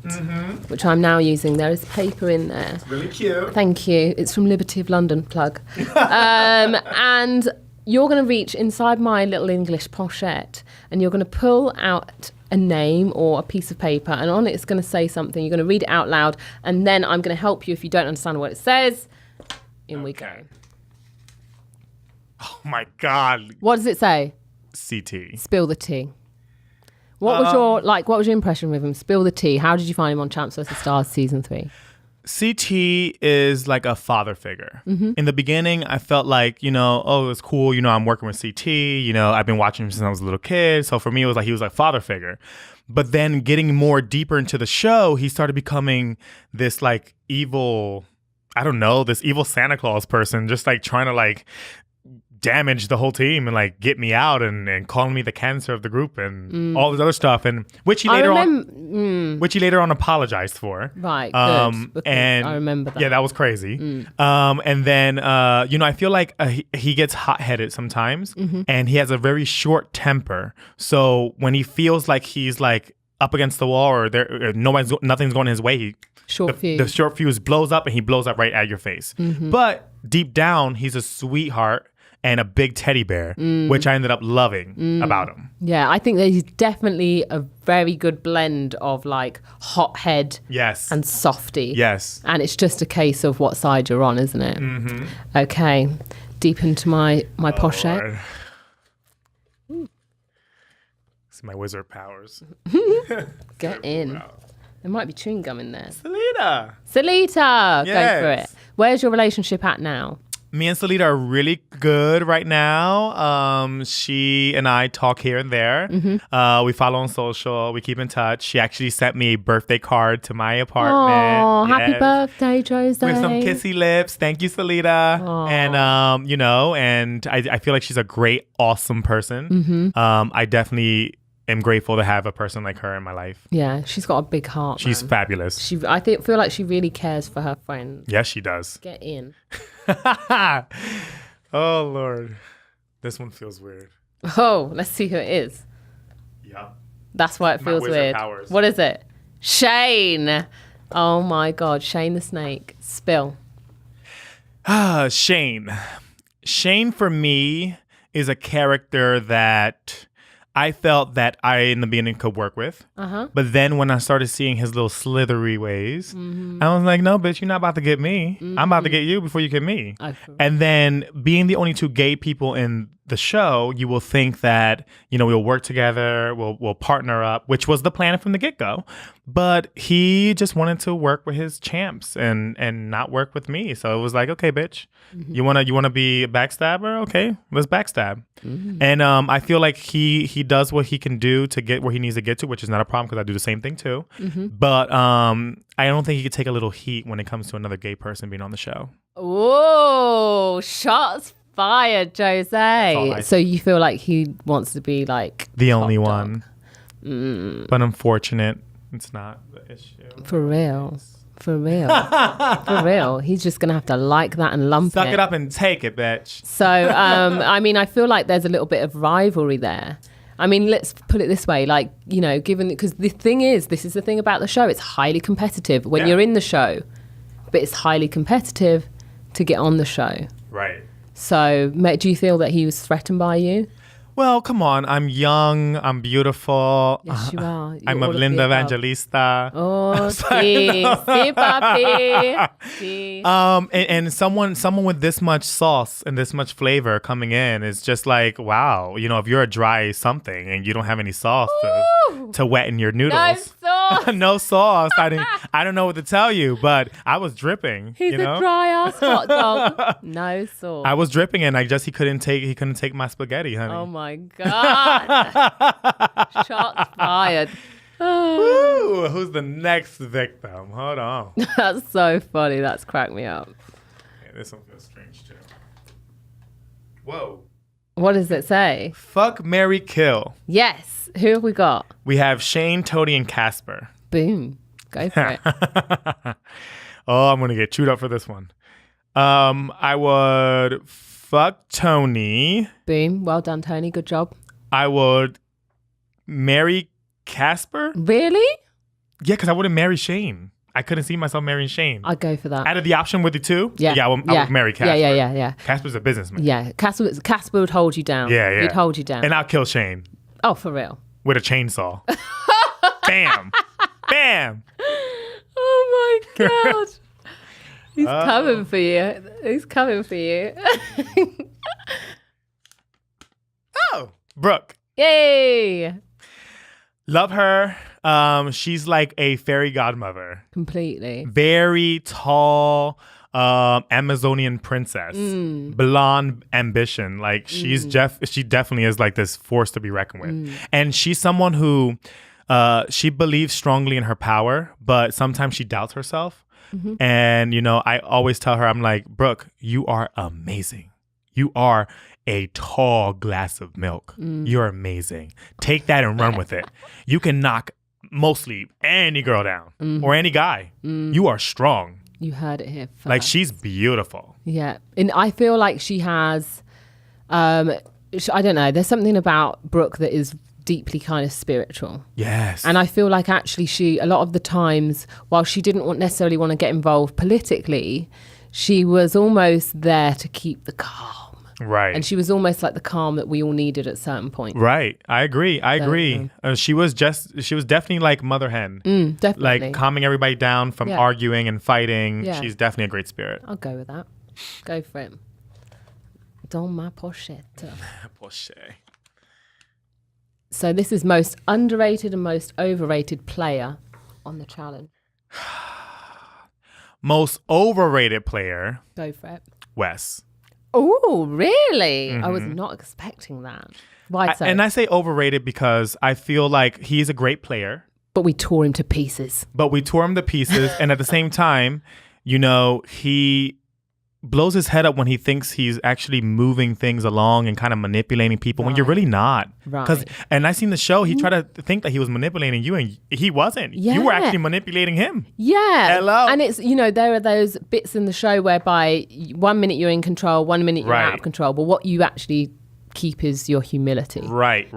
which I'm now using. There is paper in there. It's really cute. Thank you. It's from Liberty of London, plug. And you're going to reach inside my little English pochette and you're going to pull out a name or a piece of paper, and on it it's going to say something. You're going to read it out loud, and then I'm going to help you if you don't understand what it says. In we go. Oh my God. What does it say? CT. Spill the tea. What was your impression with him? Spill the tea. How did you find him on Champs vs. Stars season 3? CT is like a father figure. In the beginning, I felt like, oh, it's cool. I'm working with CT. I've been watching him since I was a little kid. So for me, it was like he was like father figure. But then getting more deeper into the show, he started becoming this like evil, I don't know, this evil Santa Claus person, just like trying to like damage the whole team and like get me out and calling me the cancer of the group and all this other stuff, and which he later on apologized for. Right. Good. And I remember that. Yeah, that was crazy. And then I feel like he gets hot-headed sometimes, and he has a very short temper. So when he feels like he's like up against the wall or nothing's going his way, the short fuse blows up and he blows up right at your face. But deep down, he's a sweetheart and a big teddy bear, which I ended up loving about him. Yeah, I think that he's definitely a very good blend of like hothead and softy. Yes. And it's just a case of what side you're on, isn't it? Okay, deep into my pochette. It's my wizard powers. Get in. Wow. There might be chewing gum in there. Salita! Yes. Go for it. Where's your relationship at now? Me and Salita are really good right now. She and I talk here and there. We follow on social. We keep in touch. She actually sent me a birthday card to my apartment. Oh, happy birthday, Jose. With some kissy lips. Thank you, Salita. Aww. And, and I feel like she's a great, awesome person. I definitely am grateful to have a person like her in my life. Yeah, she's got a big heart. She's fabulous. I feel like she really cares for her friends. Yes, she does. Get in. Oh, Lord. This one feels weird. Oh, let's see who it is. Yeah. That's why it feels weird. Powers. What is it? Shane. Oh, my God. Shane the Snake. Spill. Shane. Shane, for me, is a character that I felt that I, in the beginning, could work with. But then when I started seeing his little slithery ways, I was like, no, bitch, you're not about to get me. I'm about to get you before you get me. And then being the only 2 gay people in the show, you will think that, we'll work together, we'll partner up, which was the plan from the get-go. But he just wanted to work with his champs and not work with me. So it was like, okay, bitch, you wanna be a backstabber? Okay, let's backstab. And I feel like he does what he can do to get where he needs to get to, which is not a problem because I do the same thing too. But I don't think he could take a little heat when it comes to another gay person being on the show. Whoa, shots fired, Jose. So you feel like he wants to be like the only one. But unfortunate, it's not the issue. For real. For real. He's just going to have to like that and lump Suck it up and take it, bitch. So, I feel like there's a little bit of rivalry there. Let's put it this way, like, because the thing is, this is the thing about the show, it's highly competitive when you're in the show, but it's highly competitive to get on the show. Right. So, do you feel that he was threatened by you? Well, come on. I'm young. I'm beautiful. Yes, you are. I'm a Linda Evangelista. Oh, sí, papi. Sí. And someone with this much sauce and this much flavor coming in is just like, wow. If you're a dry something and you don't have any sauce to wet in your noodles. No sauce. No sauce. I don't know what to tell you, but I was dripping. He's a dry ass hot dog. No sauce. I was dripping, and he couldn't take my spaghetti, honey. Oh my God. Shots fired. Woo, who's the next victim? Hold on. That's so funny. That's cracked me up. Yeah, this one feels strange too. Whoa. What does it say? Fuck, marry, kill. Yes. Who have we got? We have Shane, Tony, and Casper. Boom. Go for it. Oh, I'm going to get chewed up for this one. I would fuck Tony. Boom. Well done, Tony. Good job. I would marry Casper. Really? Yeah, because I wouldn't marry Shane. I couldn't see myself marrying Shane. I'd go for that. Out of the option with the two? Yeah. I would marry Casper. Yeah. Casper's a businessman. Yeah. Casper would hold you down. Yeah. He'd hold you down. And I'll kill Shane. Oh, for real? With a chainsaw. Bam. Bam. Oh, my God. He's coming for you. He's coming for you. Oh, Brooke. Yay. Love her. She's like a fairy godmother. Completely. Very tall, Amazonian princess. Blonde ambition. Like she definitely is like this force to be reckoned with. And she's someone who she believes strongly in her power, but sometimes she doubts herself. And, you know, I always tell her, I'm like, Brooke, you are amazing. You are a tall glass of milk. You're amazing. Take that and run with it. You can knock mostly any girl down or any guy. You are strong. You heard it here first. Like, she's beautiful. Yeah. And I feel like she has, I don't know, there's something about Brooke that is deeply kind of spiritual. Yes. And I feel like actually a lot of the times, while she didn't necessarily want to get involved politically, she was almost there to keep the calm. Right. And she was almost like the calm that we all needed at certain points. Right. I agree. She was definitely like Mother Hen. Definitely. Like calming everybody down from arguing and fighting. Yeah. She's definitely a great spirit. I'll go with that. Go for it. Don ma pochetta. Poche. So this is most underrated and most overrated player on the challenge. Most overrated player, Go for it. Wes. Oh, really? I was not expecting that. Why so? And I say overrated because I feel like he's a great player. But we tore him to pieces. But we tore him to pieces. And at the same time, you know, he blows his head up when he thinks he's actually moving things along and kind of manipulating people when you're really not. Right. And I seen the show, he tried to think that he was manipulating you and he wasn't. Yeah. You were actually manipulating him. Yeah. Hello. And it's, you know, there are those bits in the show whereby 1 minute you're in control, 1 minute you're out of control. But what you actually keep is your humility. Right.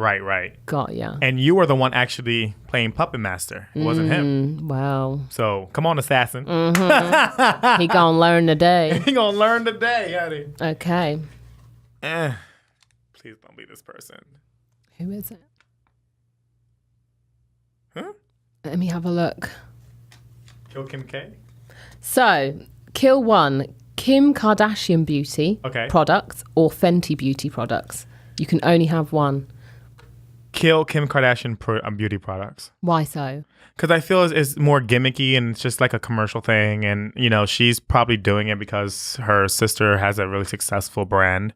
Got ya. And you were the one actually playing Puppet Master. It wasn't him. Wow. So come on, assassin. He gonna learn today. He gonna learn today, honey. Okay. Please don't be this person. Who is it? Huh? Let me have a look. Kill Kim K? So, kill 1. Kim Kardashian beauty products or Fenty beauty products. You can only have one. Kill Kim Kardashian beauty products. Why so? Because I feel it's more gimmicky and it's just like a commercial thing. And, you know, she's probably doing it because her sister has a really successful brand.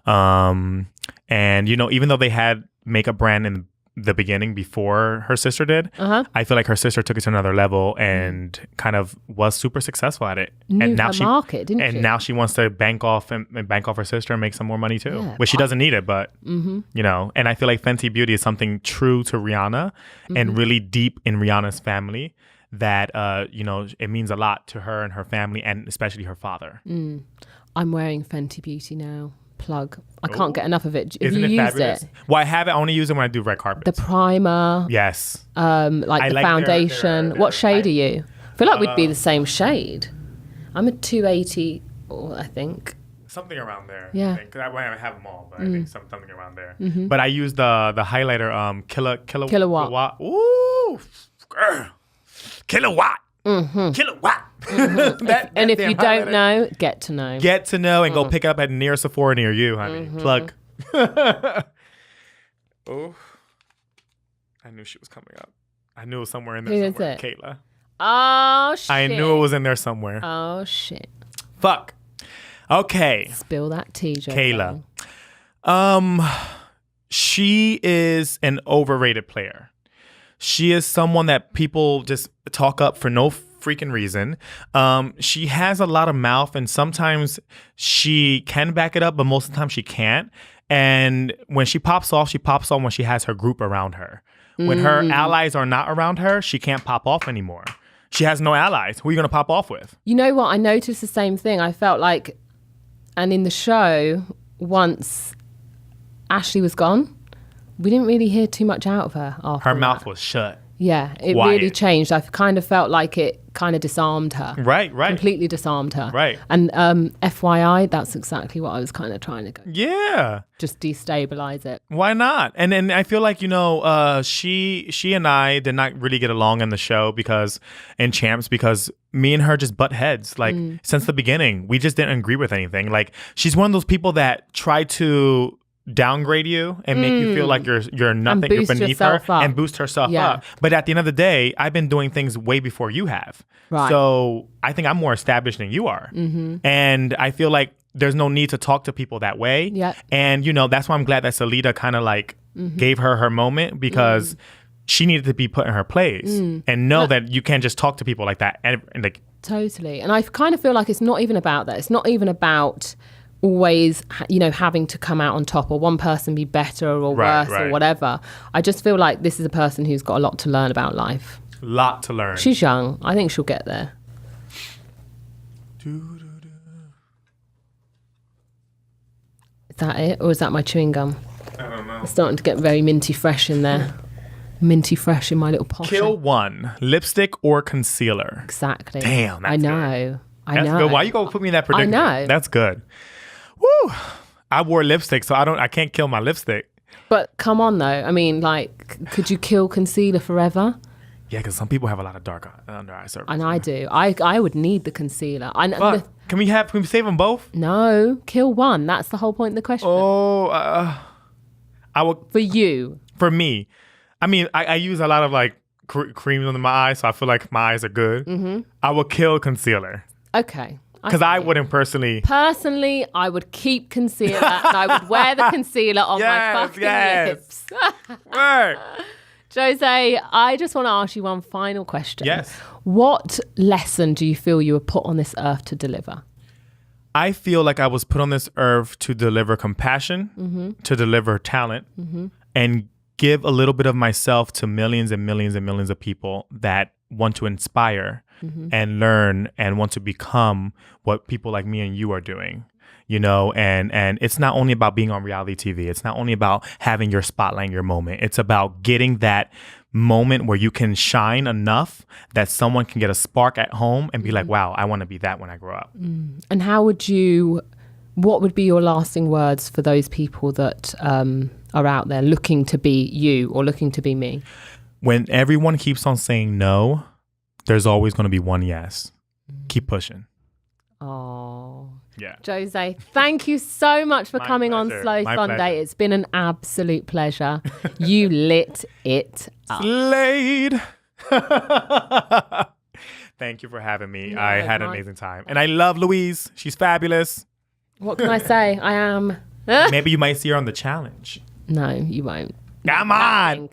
And, you know, even though they had makeup brand in the beginning before her sister did, I feel like her sister took it to another level and kind of was super successful at it. Knew her market, didn't she? And now she wants to bank off her sister and make some more money too. Which she doesn't need it, but you know. And I feel like Fenty Beauty is something true to Rihanna and really deep in Rihanna's family that you know, it means a lot to her and her family and especially her father. I'm wearing Fenty Beauty now. Plug. I can't get enough of it. Isn't you it used fabulous? it? Well, I have it. I only use it when I do red carpets. The primer. Yes. Like the foundation. What shade are you? I feel like we'd be the same shade. I'm a 280, I think. Something around there. Yeah. I think. I have them all, but I think something around there. But I use the highlighter kilowatt. Ooh, girl. Kilowatt. Kilowatt. And if you don't know, get to know. Get to know and go pick it up at near Sephora near you, honey. Plug. Oh, I knew she was coming up. I knew it was somewhere in there. Who somewhere. is it? Kayla. Oh, shit. I knew it was in there somewhere. Oh, shit. Fuck. Okay. Spill that tea, Joe. Kayla. She is an overrated player. She is someone that people just talk up for freaking reason. She has a lot of mouth, and sometimes she can back it up, but most of the time she can't. And when she pops off when she has her group around her. When her allies are not around her, she can't pop off anymore. She has no allies. Who are you going to pop off with? You know what? I noticed the same thing. I felt like, and in the show, once Ashley was gone, we didn't really hear too much out of her after Her mouth that. was shut. Yeah, it Quiet. really changed. I kind of felt like it kind of disarmed her. Right. Completely disarmed her. Right. And FYI, that's exactly what I was kind of trying to go. Yeah. Just destabilize it. Why not? And then I feel like, she and I did not really get along in the show in Champs because me and her just butt heads. Like since the beginning, we just didn't agree with anything. Like she's one of those people that try to downgrade you and make you feel like you're nothing, you're beneath her, and boost herself up. But at the end of the day, I've been doing things way before you have. Right. So I think I'm more established than you are. And I feel like there's no need to talk to people that way. Yep. And, that's why I'm glad that Salida kind of like gave her moment because she needed to be put in her place and know that you can't just talk to people like that. And like Totally. And I kind of feel like it's not even about that. It's not even about always, having to come out on top or one person be better or worse or whatever. I just feel like this is a person who's got a lot to learn about life. Lot to learn. She's young. I think she'll get there. Is that it? Or is that my chewing gum? I don't know. It's starting to get very minty fresh in there. Minty fresh in my little pocket. Kill one. Lipstick or concealer? Exactly. Damn, that's I know. good. I That's know. good. Why you gonna put me in that predicament? I know. That's good. Woo! I wore lipstick, so I can't kill my lipstick. But come on, though. I mean, like, could you kill concealer forever? Yeah, because some people have a lot of dark under eye surface. And I do. I would need the concealer. Can we save them both? No, kill one. That's the whole point of the question. Oh, I would. For you. For me, I mean, I use a lot of like creams under my eyes, so I feel like my eyes are good. I would kill concealer. Okay. Because I wouldn't personally. Personally, I would keep concealer and I would wear the concealer on my fucking lips. Right. Jose, I just want to ask you one final question. Yes. What lesson do you feel you were put on this earth to deliver? I feel like I was put on this earth to deliver compassion, to deliver talent, and give a little bit of myself to millions and millions and millions of people that want to inspire and learn and want to become what people like me and you are doing. And it's not only about being on reality TV. It's not only about having your spotlight, your moment. It's about getting that moment where you can shine enough that someone can get a spark at home and be like, wow, I want to be that when I grow up. And what would be your lasting words for those people that are out there looking to be you or looking to be me? When everyone keeps on saying no, there's always going to be one yes. Keep pushing. Oh. Yeah. Jose, thank you so much for coming pleasure. on Slow My Sunday. pleasure. It's been an absolute pleasure. You lit it up. Slayed. Thank you for having me. No, I had an amazing time. And I love Louise. She's fabulous. What can I say? I am. Maybe you might see her on the challenge. No, you won't. Come on.